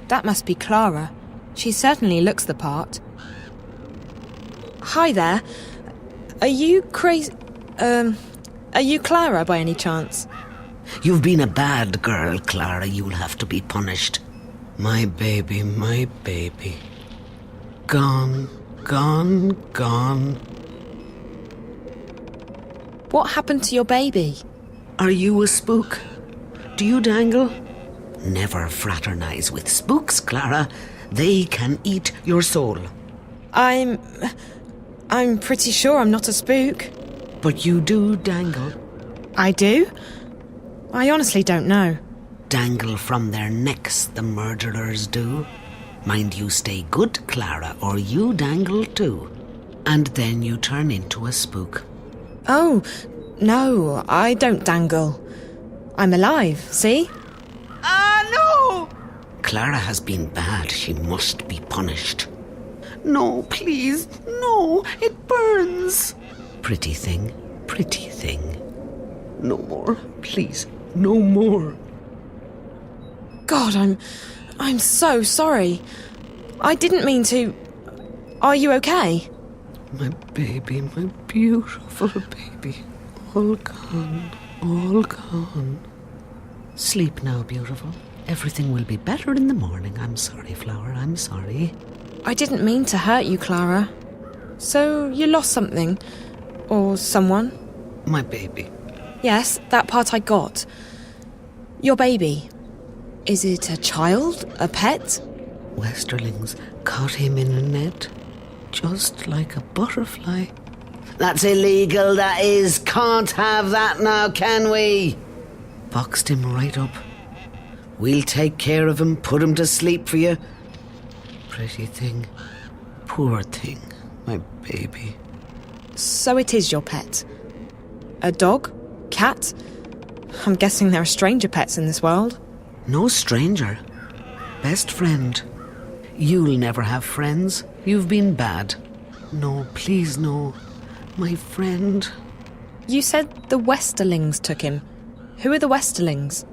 That must be Clara. She certainly looks the part. Hi there. Are you crazy... Are you Clara by any chance? You've been a bad girl, Clara. You'll have to be punished. My baby, my baby. Gone, gone, gone. What happened to your baby? Are you a spook? Do you dangle? Never fraternize with spooks, Clara. They can eat your soul. I'm pretty sure I'm not a spook. But you do dangle. I do? I honestly don't know. Dangle from their necks, the murderers do. Mind you stay good, Clara, or you dangle too. And then you turn into a spook. Oh, no, I don't dangle. I'm alive, see? No! Clara has been bad. She must be punished. No, please, no, it burns. Pretty thing, pretty thing. No more, please, no more. God, I'm so sorry. I didn't mean to... Are you okay? My baby, my beautiful baby. All gone, all gone. Sleep now, beautiful. Everything will be better in the morning. I'm sorry, Flower, I'm sorry. I didn't mean to hurt you, Clara. So you lost something? Or someone? My baby. Yes, that part I got. Your baby. Is it a child? A pet? Westerlings caught him in a net, just like a butterfly. That's illegal, that is. Can't have that now, can we? Boxed him right up. We'll take care of him, put him to sleep for you. Pretty thing. Poor thing, my baby. So it is your pet? A dog? Cat? I'm guessing there are stranger pets in this world. No stranger. Best friend. You'll never have friends. You've been bad. No, please no. My friend. You said the Westerlings took him. Who are the Westerlings?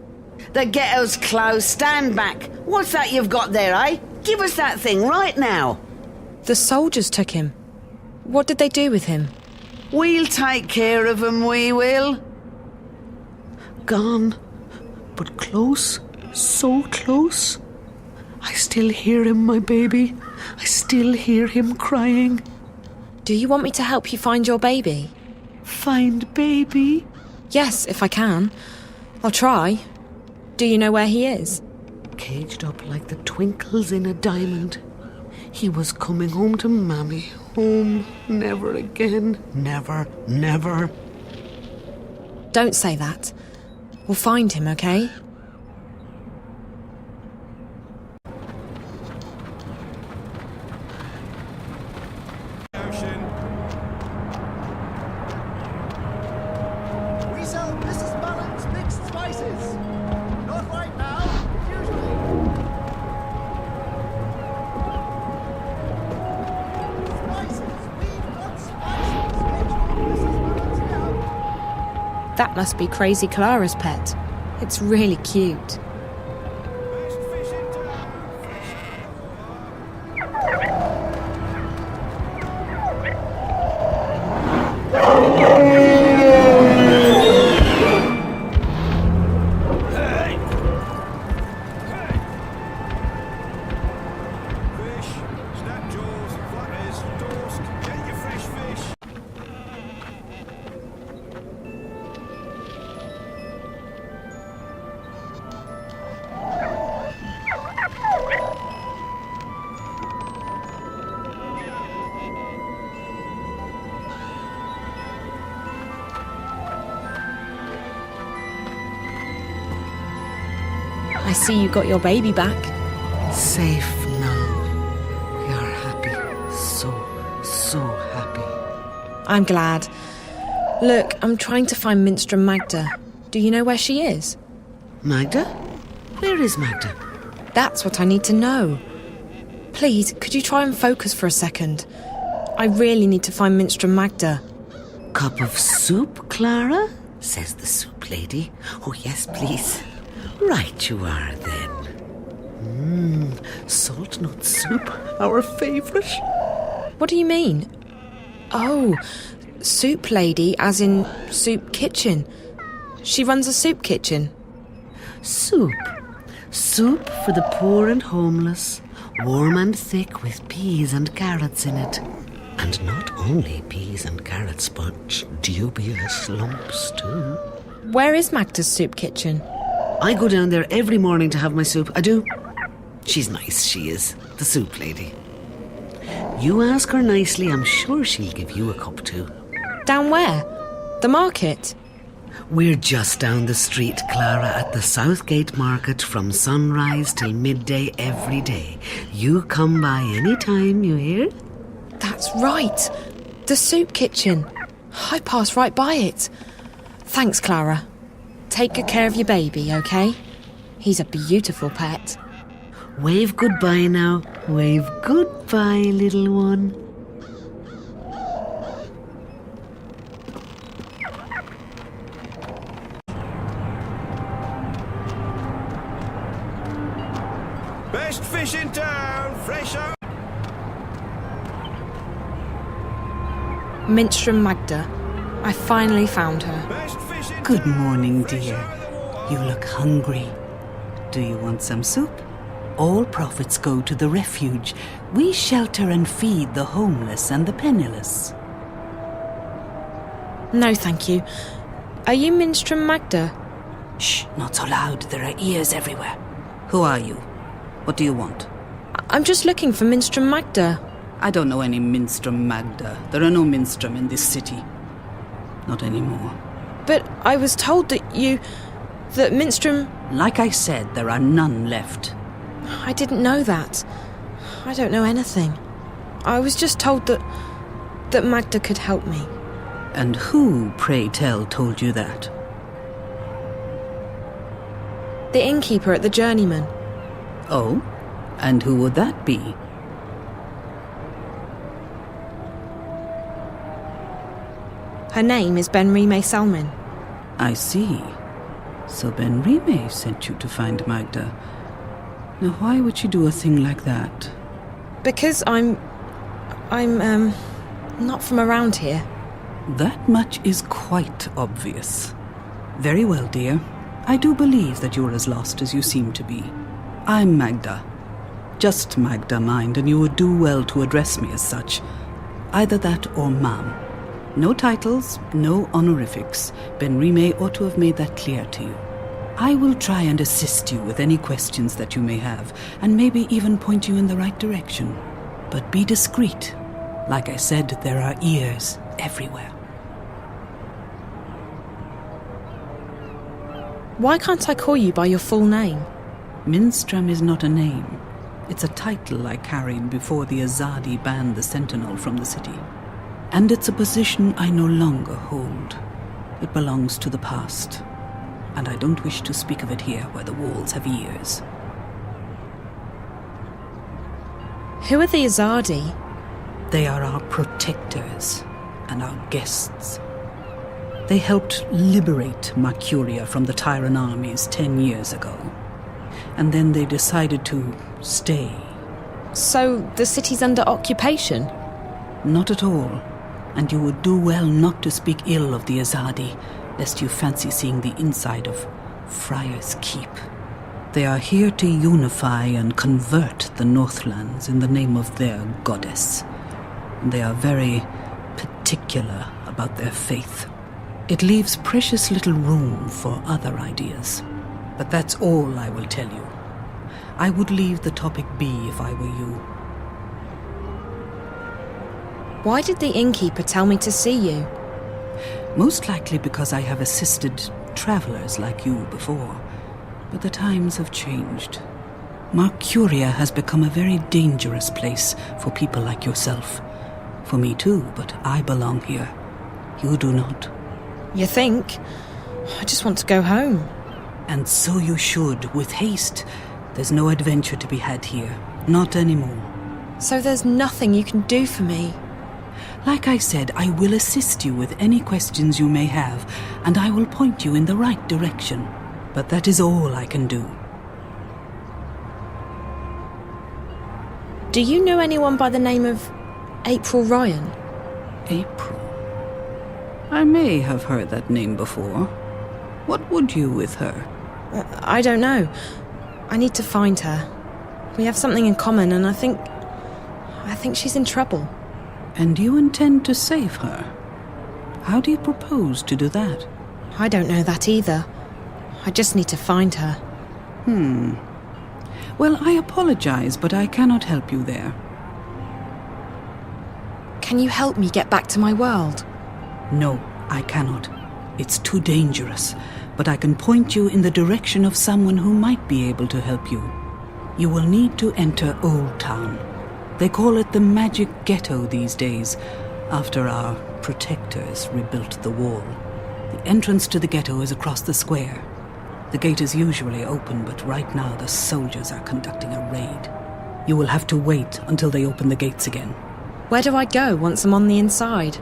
The ghetto's closed. Stand back. What's that you've got there, eh? Give us that thing right now. The soldiers took him. What did they do with him? We'll take care of him, we will. Gone. But close. So close. I still hear him, my baby. I still hear him crying. Do you want me to help you find your baby? Find baby? Yes, if I can. I'll try. Do you know where he is? Caged up like the twinkles in a diamond. He was coming home to Mammy. Home. Never again. Never, never. Don't say that. We'll find him, okay? We sell Mrs. Mullen's mixed spices. Not right now, usually. Spices. We've got spices. Mrs. Mullen's now. That must be Crazy Clara's pet. It's really cute. I see you got your baby back. Safe now. We are happy. So happy. I'm glad. Look, I'm trying to find Minstrel Magda. Do you know where she is? Magda? Where is Magda? That's what I need to know. Please, could you try and focus for a second? I really need to find Minstrel Magda. Cup of soup, Clara? Says the soup lady. Oh, yes, please. Right you are, then. Salt nut soup, our favourite. What do you mean? Oh, soup lady, as in soup kitchen. She runs a soup kitchen. Soup. Soup for the poor and homeless. Warm and thick with peas and carrots in it. And not only peas and carrots, but dubious lumps too. Where is Magda's soup kitchen? I go down there every morning to have my soup. I do. She's nice, she is. The soup lady. You ask her nicely, I'm sure she'll give you a cup too. Down where? The market? We're just down the street, Clara, at the Southgate Market from sunrise till midday every day. You come by any time, you hear? That's right. The soup kitchen. I pass right by it. Thanks, Clara. Take good care of your baby, okay? He's a beautiful pet. Wave goodbye now. Wave goodbye, little one. Best fish in town, fresh out. Minstrom Magda. I finally found her. Best fish in Good town, morning, fresh dear. out of the water. You look hungry. Do you want some soup? All profits go to the refuge. We shelter and feed the homeless and the penniless. No, thank you. Are you Minstrom Magda? Shh, not so loud. There are ears everywhere. Who are you? What do you want? I'm just looking for Minstrom Magda. I don't know any Minstrom Magda. There are no Minstrom in this city. Not anymore. But I was told that Minstrom... Like I said, there are none left. I didn't know that. I don't know anything. I was just told that Magda could help me. And who, pray tell, told you that? The innkeeper at the Journeyman. Oh? And who would that be? Her name is Benrime Salmon. I see. So Benrime sent you to find Magda. Now why would she do a thing like that? Because I'm not from around here. That much is quite obvious. Very well, dear. I do believe that you're as lost as you seem to be. I'm Magda. Just Magda, mind, and you would do well to address me as such. Either that or ma'am. No titles, no honorifics. Benrime ought to have made that clear to you. I will try and assist you with any questions that you may have, and maybe even point you in the right direction. But be discreet. Like I said, there are ears everywhere. Why can't I call you by your full name? Minstrom is not a name. It's a title I carried before the Azadi banned the Sentinel from the city. And it's a position I no longer hold. It belongs to the past. And I don't wish to speak of it here where the walls have ears. Who are the Azadi? They are our protectors and our guests. They helped liberate Mercuria from the Tyran armies 10 years ago. And then they decided to stay. So the city's under occupation? Not at all. And you would do well not to speak ill of the Azadi, lest you fancy seeing the inside of Friar's Keep. They are here to unify and convert the Northlands in the name of their goddess. And they are very particular about their faith. It leaves precious little room for other ideas. But that's all I will tell you. I would leave the topic be if I were you. Why did the innkeeper tell me to see you? Most likely because I have assisted travelers like you before. But the times have changed. Mercuria has become a very dangerous place for people like yourself. For me too, but I belong here. You do not. You think? I just want to go home. And so you should, with haste. There's no adventure to be had here. Not anymore. So there's nothing you can do for me? Like I said, I will assist you with any questions you may have, and I will point you in the right direction. But that is all I can do. Do you know anyone by the name of April Ryan? April? I may have heard that name before. What would you with her? I don't know. I need to find her. We have something in common, and I think she's in trouble. And you intend to save her? How do you propose to do that? I don't know that either. I just need to find her. Well, I apologize, but I cannot help you there. Can you help me get back to my world? No, I cannot. It's too dangerous. But I can point you in the direction of someone who might be able to help you. You will need to enter Old Town. They call it the Magic Ghetto these days, after our protectors rebuilt the wall. The entrance to the ghetto is across the square. The gate is usually open, but right now the soldiers are conducting a raid. You will have to wait until they open the gates again. Where do I go once I'm on the inside?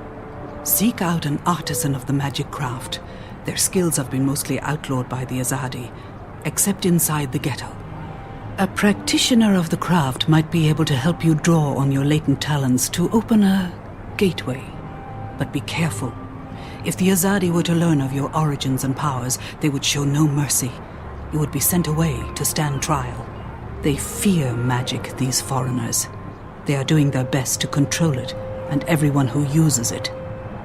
Seek out an artisan of the magic craft. Their skills have been mostly outlawed by the Azadi, except inside the ghetto. A practitioner of the craft might be able to help you draw on your latent talents to open a gateway. But be careful. If the Azadi were to learn of your origins and powers, they would show no mercy. You would be sent away to stand trial. They fear magic, these foreigners. They are doing their best to control it, and everyone who uses it.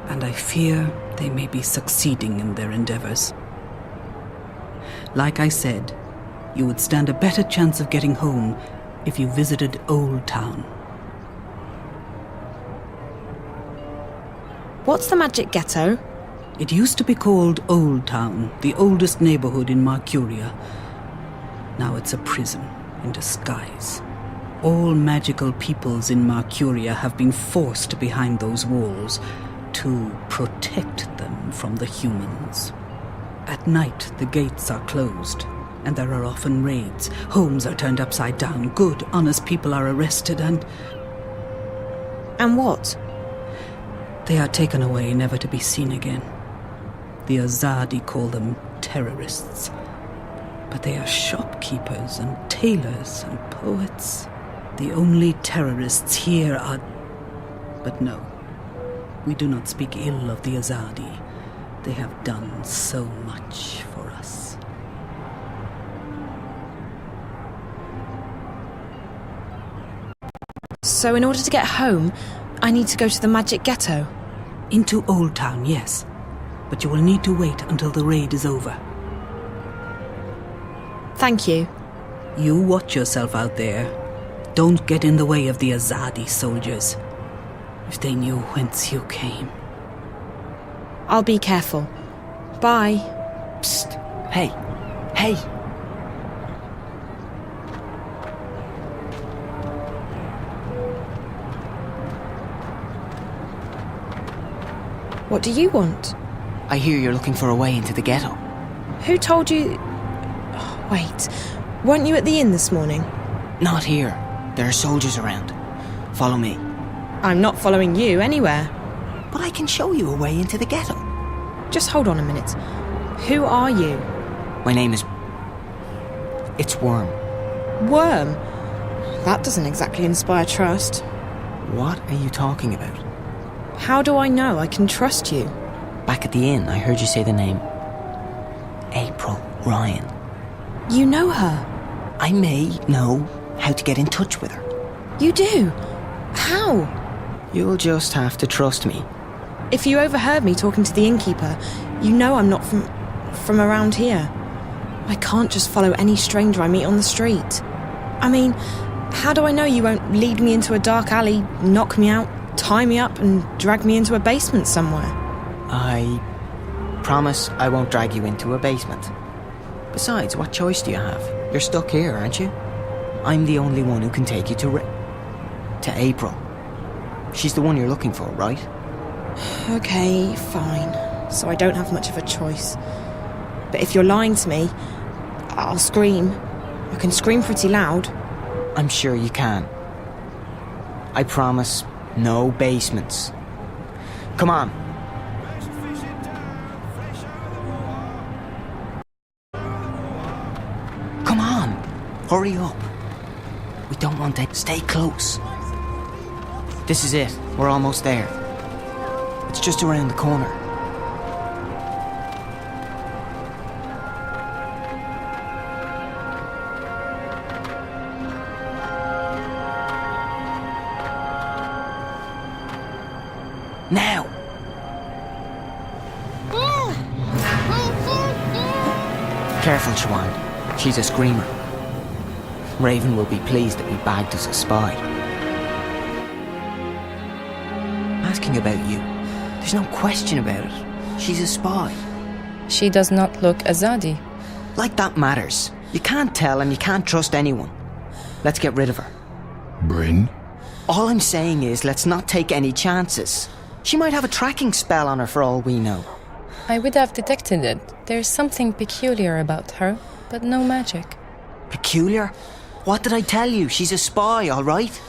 And I fear they may be succeeding in their endeavors. Like I said, you would stand a better chance of getting home if you visited Old Town. What's the Magic Ghetto? It used to be called Old Town, the oldest neighborhood in Marcuria. Now it's a prison in disguise. All magical peoples in Marcuria have been forced behind those walls to protect them from the humans. At night, the gates are closed, and there are often raids. Homes are turned upside down. Good, honest people are arrested and... And what? They are taken away, never to be seen again. The Azadi call them terrorists. But they are shopkeepers and tailors and poets. The only terrorists here are... But no, we do not speak ill of the Azadi. They have done so much for us. So in order to get home, I need to go to the Magic Ghetto? Into Old Town, yes. But you will need to wait until the raid is over. Thank you. You watch yourself out there. Don't get in the way of the Azadi soldiers. If they knew whence you came. I'll be careful. Bye. Psst. Hey. Hey. What do you want? I hear you're looking for a way into the ghetto. Who told you... Oh, wait. Weren't you at the inn this morning? Not here. There are soldiers around. Follow me. I'm not following you anywhere. But I can show you a way into the ghetto. Just hold on a minute. Who are you? My name is... It's Worm. Worm? That doesn't exactly inspire trust. What are you talking about? How do I know I can trust you? Back at the inn, I heard you say the name April Ryan. You know her? I may know how to get in touch with her. You do? How? You'll just have to trust me. If you overheard me talking to the innkeeper, you know I'm not from around here. I can't just follow any stranger I meet on the street. I mean, how do I know you won't lead me into a dark alley, knock me out, tie me up and drag me into a basement somewhere? I promise I won't drag you into a basement. Besides, what choice do you have? You're stuck here, aren't you? I'm the only one who can take you to April. She's the one you're looking for, right? Okay, fine. So I don't have much of a choice. But if you're lying to me, I'll scream. I can scream pretty loud. I'm sure you can. I promise, no basements. Come on. Come on, hurry up. We don't want to. Stay close. This is it. We're almost there. It's just around the corner. Now! Careful, Siobhan. She's a screamer. Raven will be pleased that we bagged us a spy. Asking about you. There's no question about it. She's a spy. She does not look Azadi. Like that matters. You can't tell and you can't trust anyone. Let's get rid of her. Bryn? All I'm saying is let's not take any chances. She might have a tracking spell on her for all we know. I would have detected it. There's something peculiar about her, but no magic. Peculiar? What did I tell you? She's a spy, all right?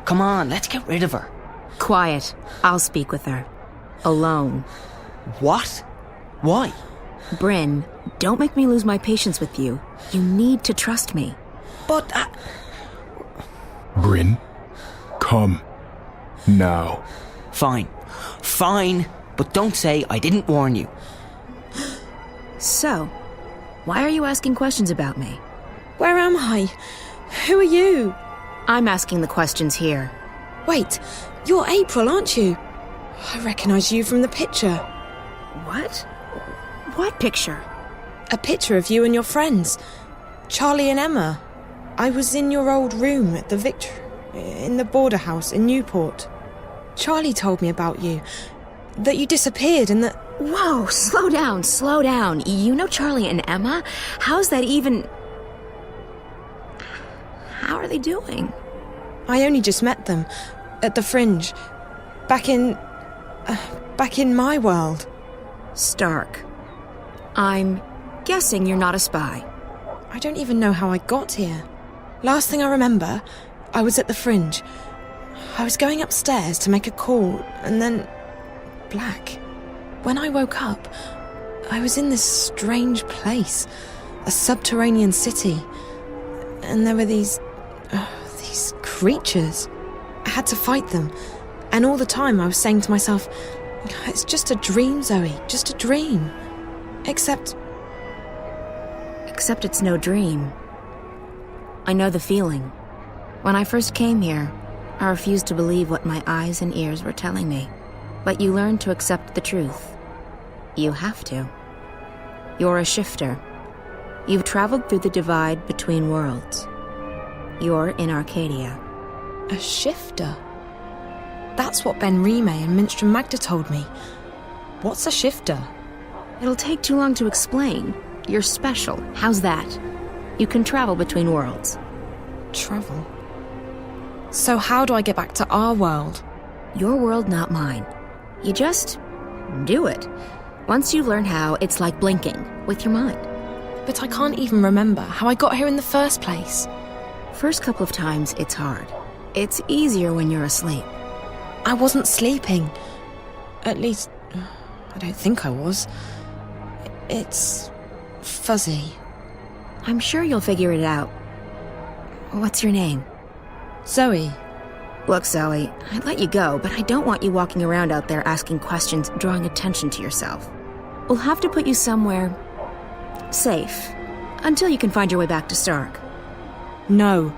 Come on, let's get rid of her. Quiet. I'll speak with her. Alone. What? Why? Bryn, don't make me lose my patience with you. You need to trust me. But Bryn? Come. Now. Fine. Fine. But don't say I didn't warn you. So, why are you asking questions about me? Where am I? Who are you? I'm asking the questions here. Wait, you're April, aren't you? I recognise you from the picture. What? What picture? A picture of you and your friends. Charlie and Emma. I was in your old room at the in the border house in Newport. Charlie told me about you. That you disappeared and that... Whoa, slow down, slow down. You know Charlie and Emma? How's that even... How are they doing? I only just met them. At the Fringe. Back in my world. Stark. I'm guessing you're not a spy. I don't even know how I got here. Last thing I remember, I was at the Fringe. I was going upstairs to make a call, and then... black. When I woke up, I was in this strange place. A subterranean city. And there were these creatures. I had to fight them. And all the time I was saying to myself, it's just a dream, Zoe, just a dream. Except it's no dream. I know the feeling. When I first came here, I refused to believe what my eyes and ears were telling me. But you learn to accept the truth. You have to. You're a shifter. You've traveled through the divide between worlds. You're in Arcadia. a shifter. That's what Ben Rime and Minstrom Magda told me. What's a shifter? It'll take too long to explain. You're special. How's that? You can travel between worlds. Travel? So how do I get back to our world? Your world, not mine. You just do it. Once you learn how, it's like blinking with your mind. But I can't even remember how I got here in the first place. First couple of times, it's hard. It's easier when you're asleep. I wasn't sleeping. At least, I don't think I was. It's fuzzy. I'm sure you'll figure it out. What's your name? Zoe. Look, Zoe, I'd let you go, but I don't want you walking around out there asking questions, drawing attention to yourself. We'll have to put you somewhere safe until you can find your way back to Stark. No,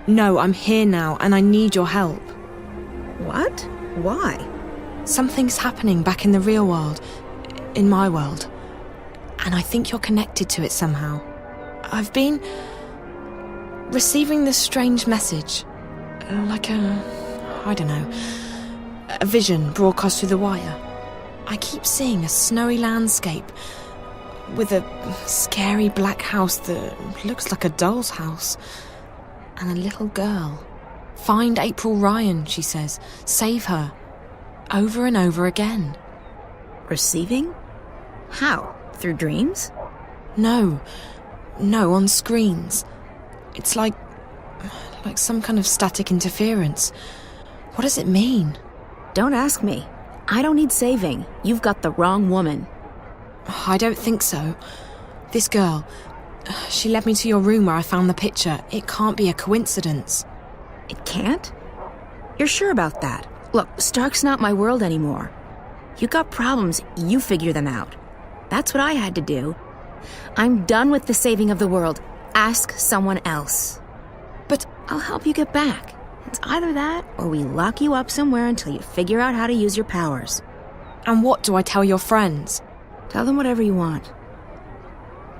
I'm here now and I need your help. What? Why? Something's happening back in the real world, in my world, and I think you're connected to it somehow. I've been receiving this strange message, like a vision broadcast through the wire. I keep seeing a snowy landscape with a scary black house that looks like a doll's house, and a little girl. Find April Ryan, she says. Save her. Over and over again. Receiving? How? Through dreams? No, on screens. It's like some kind of static interference. What does it mean? Don't ask me. I don't need saving. You've got the wrong woman. I don't think so. This girl, She led me to your room where I found the picture. It can't be a coincidence. It can't? You're sure about that? Look, Stark's not my world anymore. You got problems, you figure them out. That's what I had to do. I'm done with the saving of the world. Ask someone else. But I'll help you get back. It's either that, or we lock you up somewhere until you figure out how to use your powers. and what do I tell your friends? Tell them whatever you want.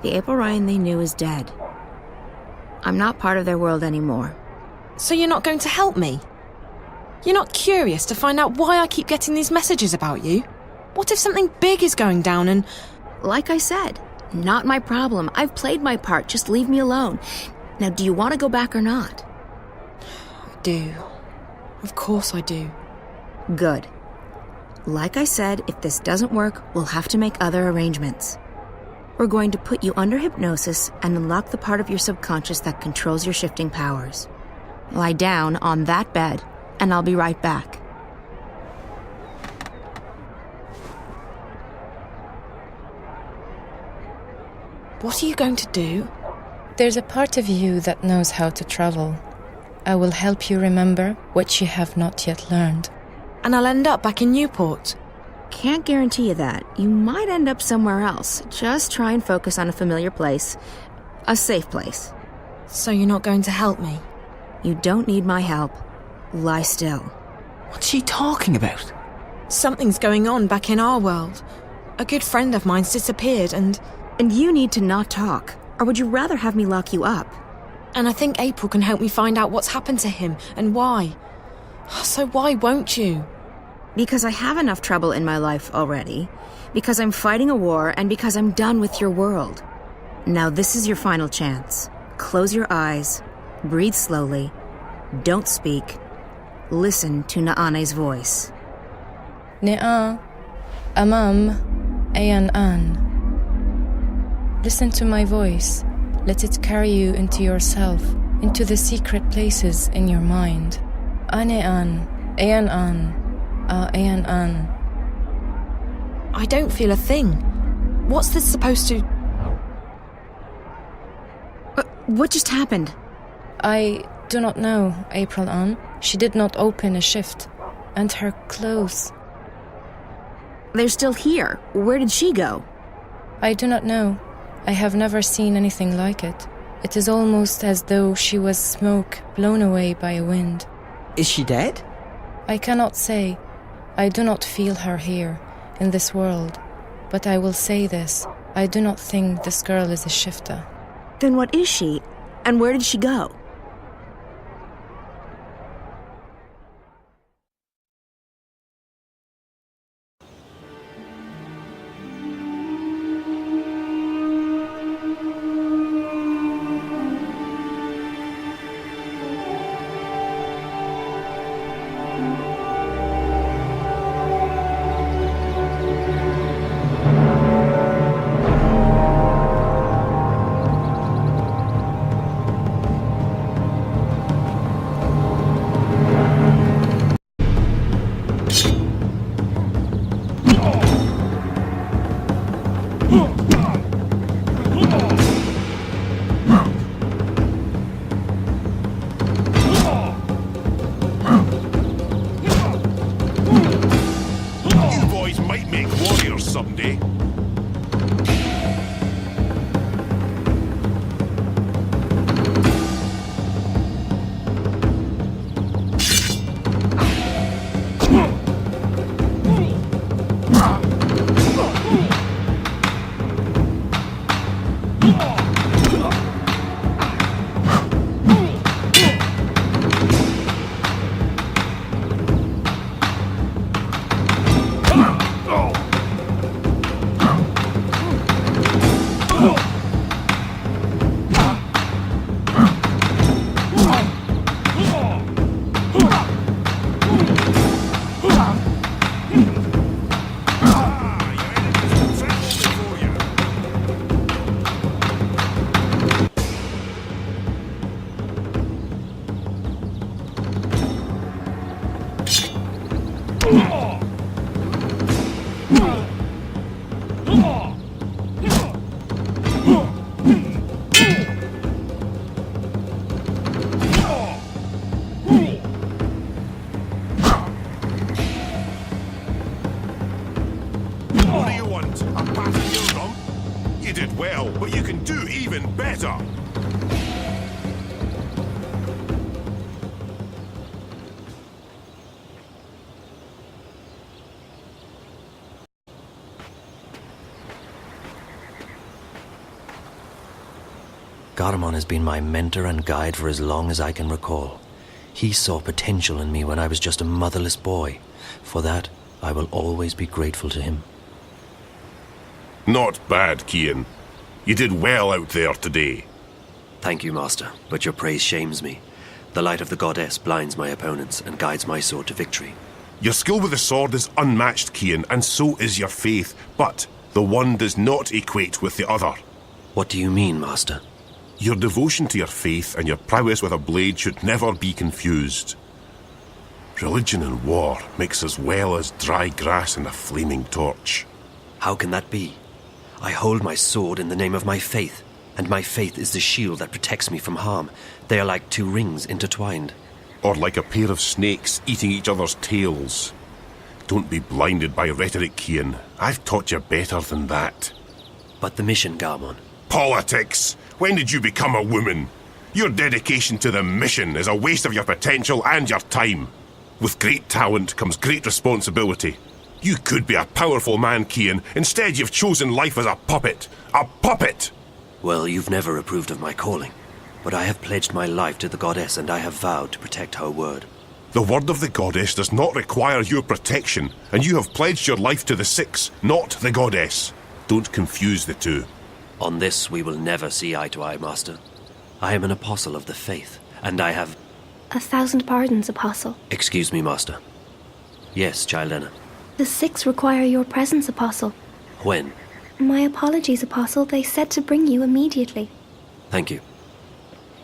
The April Ryan they knew is dead. I'm not part of their world anymore. So you're not going to help me? You're not curious to find out why I keep getting these messages about you? What if something big is going down and... Like I said, not my problem. I've played my part. Just leave me alone. Now, do you want to go back or not? I do. Of course I do. Good. Like I said, if this doesn't work, we'll have to make other arrangements. We're going to put you under hypnosis and unlock the part of your subconscious that controls your shifting powers. Lie down on that bed, and I'll be right back. What are you going to do? There's a part of you that knows how to travel. I will help you remember what you have not yet learned. And I'll end up back in Newport. Can't guarantee you that. You might end up somewhere else. Just try and focus on a familiar place. A safe place. So you're not going to help me? You don't need my help. Lie still. What's she talking about? Something's going on back in our world. A good friend of mine's disappeared and you need to not talk. Or would you rather have me lock you up? I think April can help me find out what's happened to him and why. So why won't you? Because I have enough trouble in my life already. Because I'm fighting a war and because I'm done with your world. Now this is your final chance. Close your eyes. Breathe slowly. Don't speak. Listen to Naane's voice. Ne'a, Amam, Ayan An. Listen to my voice. Let it carry you into yourself, into the secret places in your mind. Ane An, Ayan An, Ayan An. I don't feel a thing. What's this supposed to... What just happened? I do not know, April An. She did not open a shift. And her clothes... They're still here. Where did she go? I do not know. I have never seen anything like it. It is almost as though she was smoke blown away by a wind. Is she dead? I cannot say. I do not feel her here, in this world. But I will say this. I do not think this girl is a shifter. Then what is she? And where did she go? Someday. better! Garamon has been my mentor and guide for as long as I can recall. He saw potential in me when I was just a motherless boy. For that, I will always be grateful to him. Not bad, Kian. You did well out there today. Thank you, Master, but your praise shames me. The light of the goddess blinds my opponents and guides my sword to victory. Your skill with the sword is unmatched, Kian, and so is your faith, but the one does not equate with the other. What do you mean, Master? Your devotion to your faith and your prowess with a blade should never be confused. Religion and war mix as well as dry grass and a flaming torch. How can that be? I hold my sword in the name of my faith, and my faith is the shield that protects me from harm. They are like two rings intertwined. Or like a pair of snakes eating each other's tails. Don't be blinded by rhetoric, Kian. I've taught you better than that. But the mission, Garmon. Politics! When did you become a woman? Your dedication to the mission is a waste of your potential and your time. With great talent comes great responsibility. You could be a powerful man, Kian. Instead, you've chosen life as a puppet. A puppet! Well, you've never approved of my calling. But I have pledged my life to the goddess, and I have vowed to protect her word. The word of the goddess does not require your protection, and you have pledged your life to the Six, not the goddess. Don't confuse the two. On this we will never see eye to eye, Master. I am an apostle of the faith, and I have... 1,000 pardons, Apostle. Excuse me, Master. Yes, Child Enna. The Six require your presence, Apostle. When? My apologies, Apostle. They said to bring you immediately. Thank you.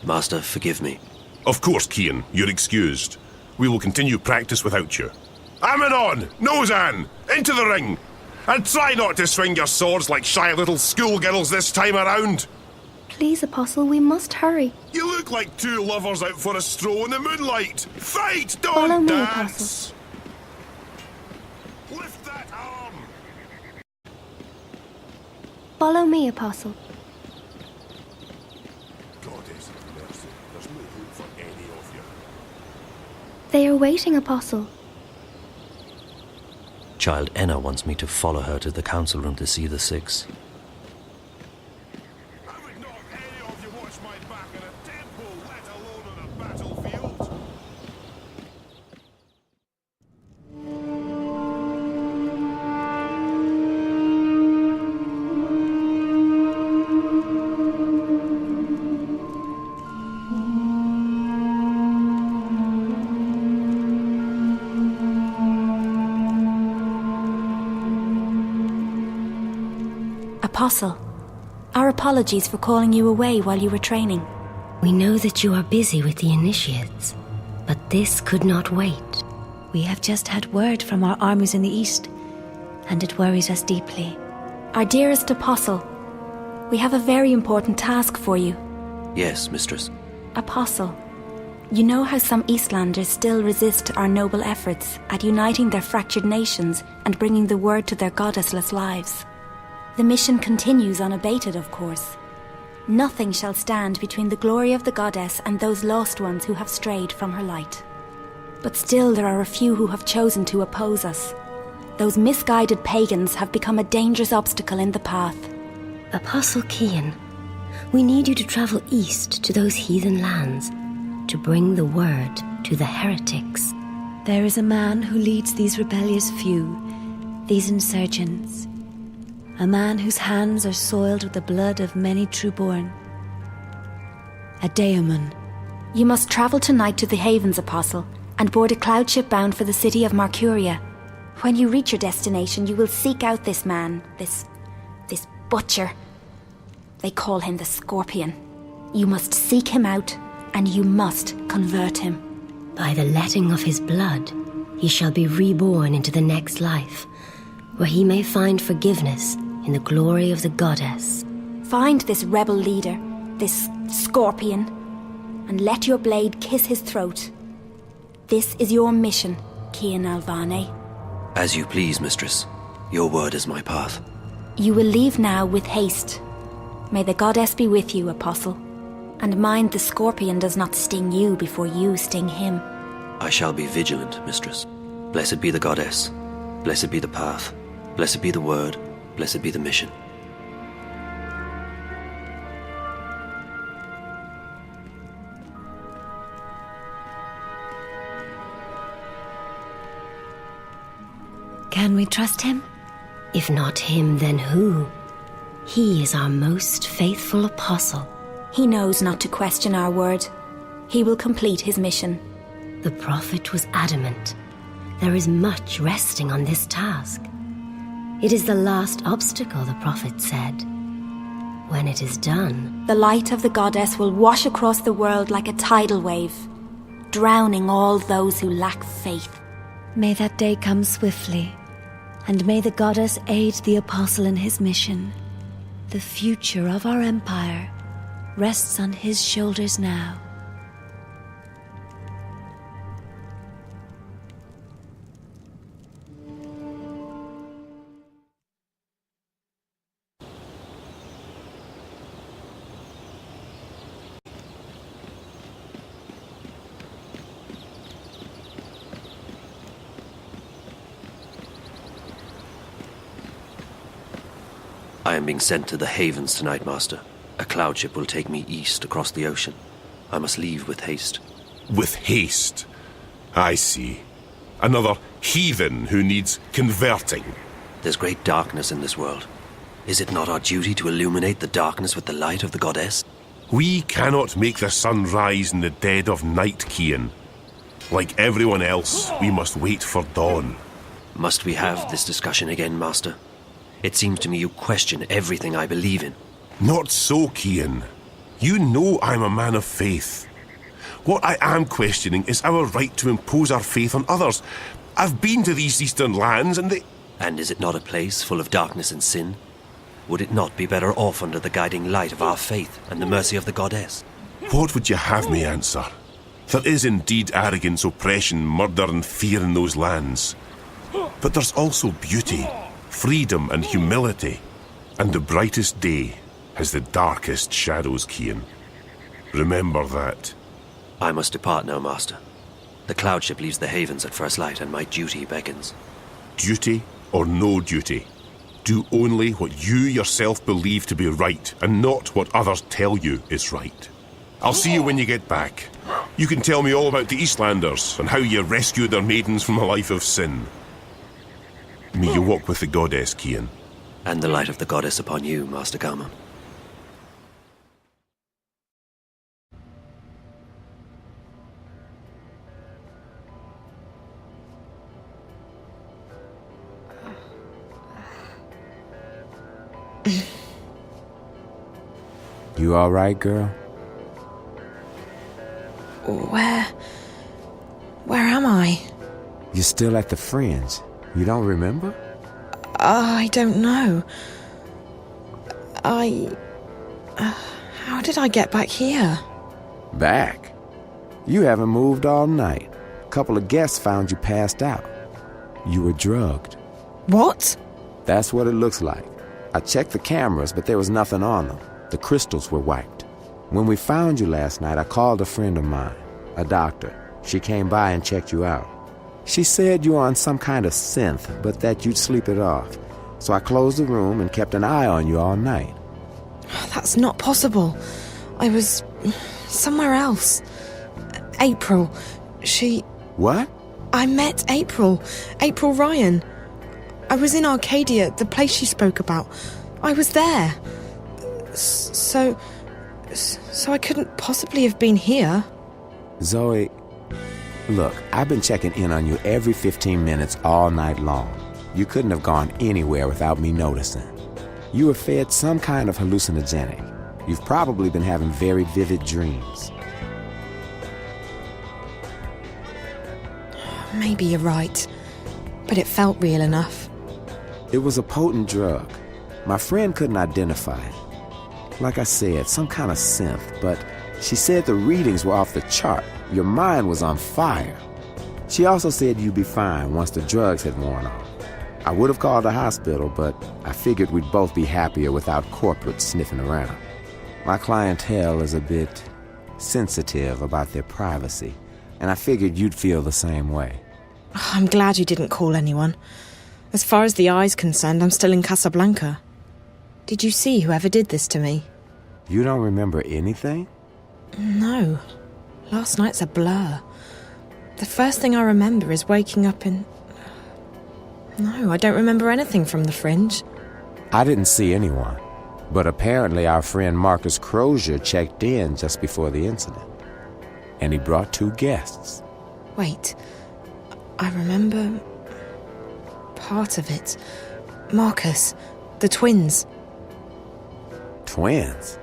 Master, forgive me. Of course, Kian, you're excused. We will continue practice without you. Amidon! Nozan! Into the ring! And try not to swing your swords like shy little schoolgirls this time around! Please, Apostle, we must hurry. You look like two lovers out for a stroll in the moonlight! Fight, don't Follow me, dance! Lift that arm! Follow me, Apostle. Goddess of mercy, there's no hope for any of you. They are waiting, Apostle. Child Enna wants me to follow her to the council room to see the Six. I would not have any of you watch my back in a temple, let alone on a battlefield. Apostle, our apologies for calling you away while you were training. We know that you are busy with the initiates, but this could not wait. We have just had word from our armies in the east, and it worries us deeply. Our dearest Apostle, we have a very important task for you. Yes, Mistress. Apostle, you know how some Eastlanders still resist our noble efforts at uniting their fractured nations and bringing the word to their goddessless lives. The mission continues unabated, of course. Nothing shall stand between the glory of the goddess and those lost ones who have strayed from her light. But still there are a few who have chosen to oppose us. Those misguided pagans have become a dangerous obstacle in the path. Apostle Kian, we need you to travel east to those heathen lands, to bring the word to the heretics. There is a man who leads these rebellious few, these insurgents. A man whose hands are soiled with the blood of many trueborn. A daemon. You must travel tonight to the Havens, Apostle, and board a cloud ship bound for the city of Marcuria. When you reach your destination, you will seek out this man, this butcher. They call him the Scorpion. You must seek him out, and you must convert him. By the letting of his blood, he shall be reborn into the next life, where he may find forgiveness in the glory of the goddess. Find this rebel leader, this Scorpion, and let your blade kiss his throat. This is your mission, Kian Alvane. As you please, Mistress. Your word is my path. You will leave now with haste. May the goddess be with you, Apostle. And mind the scorpion does not sting you before you sting him. I shall be vigilant, mistress. Blessed be the goddess. Blessed be the path. Blessed be the word. Blessed be the mission. Can we trust him? If not him, then who? He is our most faithful apostle. He knows not to question our word. He will complete his mission. The prophet was adamant. There is much resting on this task. It is the last obstacle, the prophet said. When it is done, the light of the goddess will wash across the world like a tidal wave, drowning all those who lack faith. May that day come swiftly, and may the goddess aid the apostle in his mission. The future of our empire rests on his shoulders now. I am being sent to the Havens tonight, Master. A cloud ship will take me east across the ocean. I must leave with haste. With haste? I see. Another heathen who needs converting. There's great darkness in this world. Is it not our duty to illuminate the darkness with the light of the goddess? We cannot make the sun rise in the dead of night, Cian. Like everyone else, we must wait for dawn. Must we have this discussion again, Master? It seems to me you question everything I believe in. Not so, Cian. You know I'm a man of faith. What I am questioning is our right to impose our faith on others. I've been to these eastern lands and they... And is it not a place full of darkness and sin? Would it not be better off under the guiding light of our faith and the mercy of the goddess? What would you have me answer? There is indeed arrogance, oppression, murder and fear in those lands. But there's also beauty, freedom and humility. And the brightest day has the darkest shadows, Cian. Remember that. I must depart now, Master. The cloud ship leaves the Havens at first light and my duty beckons. Duty or no duty? Do only what you yourself believe to be right and not what others tell you is right. I'll see you when you get back. You can tell me all about the Eastlanders and how you rescued their maidens from a life of sin. May you walk with the goddess, Cian. And the light of the goddess upon you, Master Gammon. You all right, girl? Where am I? You're still at the Fringe. You don't remember? I don't know. How did I get back here? Back? You haven't moved all night. A couple of guests found you passed out. You were drugged. What? That's what it looks like. I checked the cameras, but there was nothing on them. The crystals were wiped. When we found you last night, I called a friend of mine, a doctor. She came by and checked you out. She said you were on some kind of synth, but that you'd sleep it off. So I closed the room and kept an eye on you all night. That's not possible. I was somewhere else. April, she... What? I met April Ryan. I was in Arcadia, the place she spoke about. I was there. So I couldn't possibly have been here. Zoe, look, I've been checking in on you every 15 minutes all night long. You couldn't have gone anywhere without me noticing. You were fed some kind of hallucinogenic. You've probably been having very vivid dreams. Maybe you're right, but it felt real enough. It was a potent drug. My friend couldn't identify it. Like I said, some kind of synth, but she said the readings were off the chart. Your mind was on fire. She also said you'd be fine once the drugs had worn off. I would have called the hospital, but I figured we'd both be happier without corporate sniffing around. My clientele is a bit sensitive about their privacy, and I figured you'd feel the same way. I'm glad you didn't call anyone. As far as the eye's concerned, I'm still in Casablanca. Did you see whoever did this to me? You don't remember anything? No. Last night's a blur. The first thing I remember is waking up in... No, I don't remember anything from the Fringe. I didn't see anyone, but apparently our friend Marcus Crozier checked in just before the incident. And he brought 2 guests. Wait, I remember... part of it. Marcus, the twins. Twins?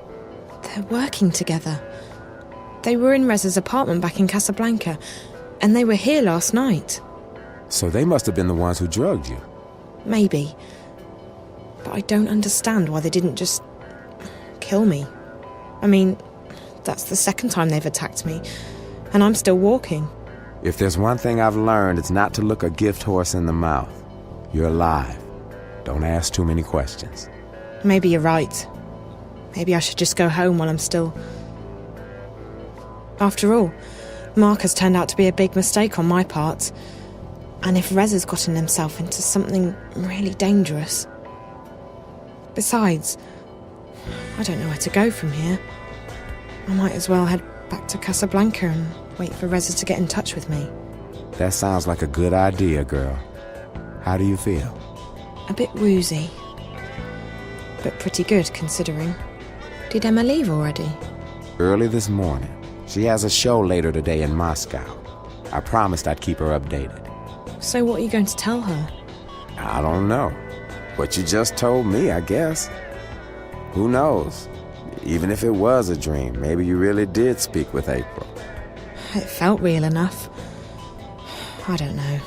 They're working together. They were in Reza's apartment back in Casablanca, and they were here last night. So they must have been the ones who drugged you. Maybe. But I don't understand why they didn't just... kill me. I mean, that's the second time they've attacked me, and I'm still walking. If there's one thing I've learned, it's not to look a gift horse in the mouth. You're alive. Don't ask too many questions. Maybe you're right. Maybe I should just go home while I'm still... After all, Marcus turned out to be a big mistake on my part. And if Reza's gotten himself into something really dangerous... Besides, I don't know where to go from here. I might as well head back to Casablanca and wait for Reza to get in touch with me. That sounds like a good idea, girl. How do you feel? A bit woozy. But pretty good, considering. Did Emma leave already? Early this morning. She has a show later today in Moscow. I promised I'd keep her updated. So what are you going to tell her? I don't know. What you just told me, I guess. Who knows? Even if it was a dream, maybe you really did speak with April. It felt real enough. I don't know.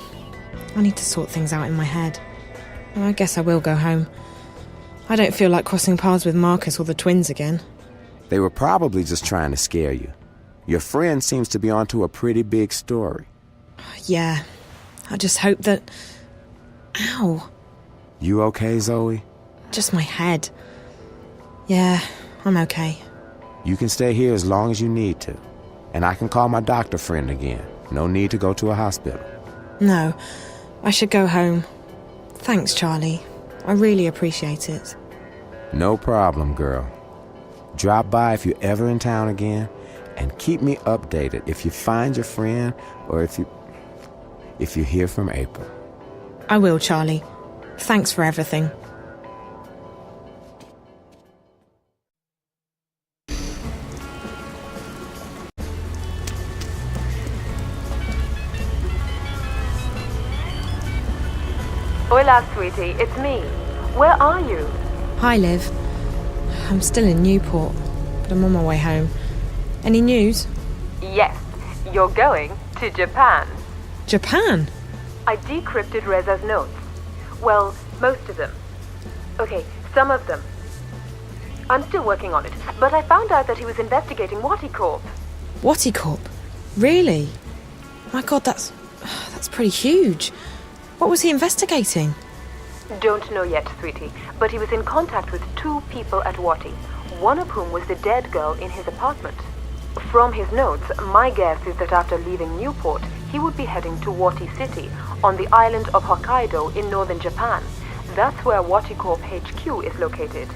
I need to sort things out in my head. I guess I will go home. I don't feel like crossing paths with Marcus or the twins again. They were probably just trying to scare you. Your friend seems to be onto a pretty big story. Yeah. I just hope that... Ow. You okay, Zoe? Just my head. Yeah, I'm okay. You can stay here as long as you need to. And I can call my doctor friend again. No need to go to a hospital. No, I should go home. Thanks, Charlie. I really appreciate it. No problem, girl. Drop by if you're ever in town again, and keep me updated if you find your friend or if you hear from April. I will, Charlie. Thanks for everything. Hola, sweetie. It's me. Where are you? Hi, Liv. I'm still in Newport, but I'm on my way home. Any news? Yes. You're going to Japan. Japan? I decrypted Reza's notes. Well, most of them. Okay, some of them. I'm still working on it, but I found out that he was investigating Watticorp. Watticorp? Really? My God, that's pretty huge. What was he investigating? Don't know yet, sweetie, but he was in contact with 2 people at Watti, one of whom was the dead girl in his apartment. From his notes, my guess is that after leaving Newport, he would be heading to Watti City, on the island of Hokkaido in northern Japan. That's where Watticorp HQ is located.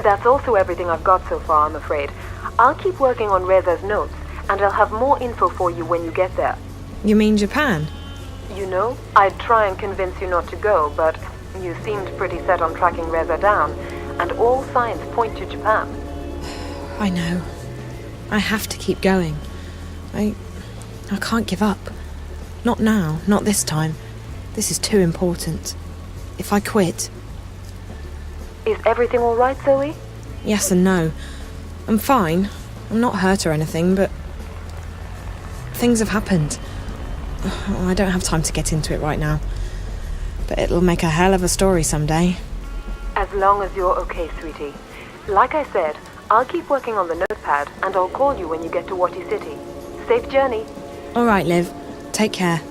That's also everything I've got so far, I'm afraid. I'll keep working on Reza's notes, and I'll have more info for you when you get there. You mean Japan? You know, I'd try and convince you not to go, but you seemed pretty set on tracking Reza down, and all signs point to Japan. I know. I have to keep going. I can't give up. Not now, not this time. This is too important. If I quit... Is everything all right, Zoe? Yes and no. I'm fine. I'm not hurt or anything, but... things have happened. I don't have time to get into it right now. But it'll make a hell of a story someday. As long as you're okay, sweetie. Like I said, I'll keep working on the notepad, and I'll call you when you get to Watti City. Safe journey. All right, Liv. Take care.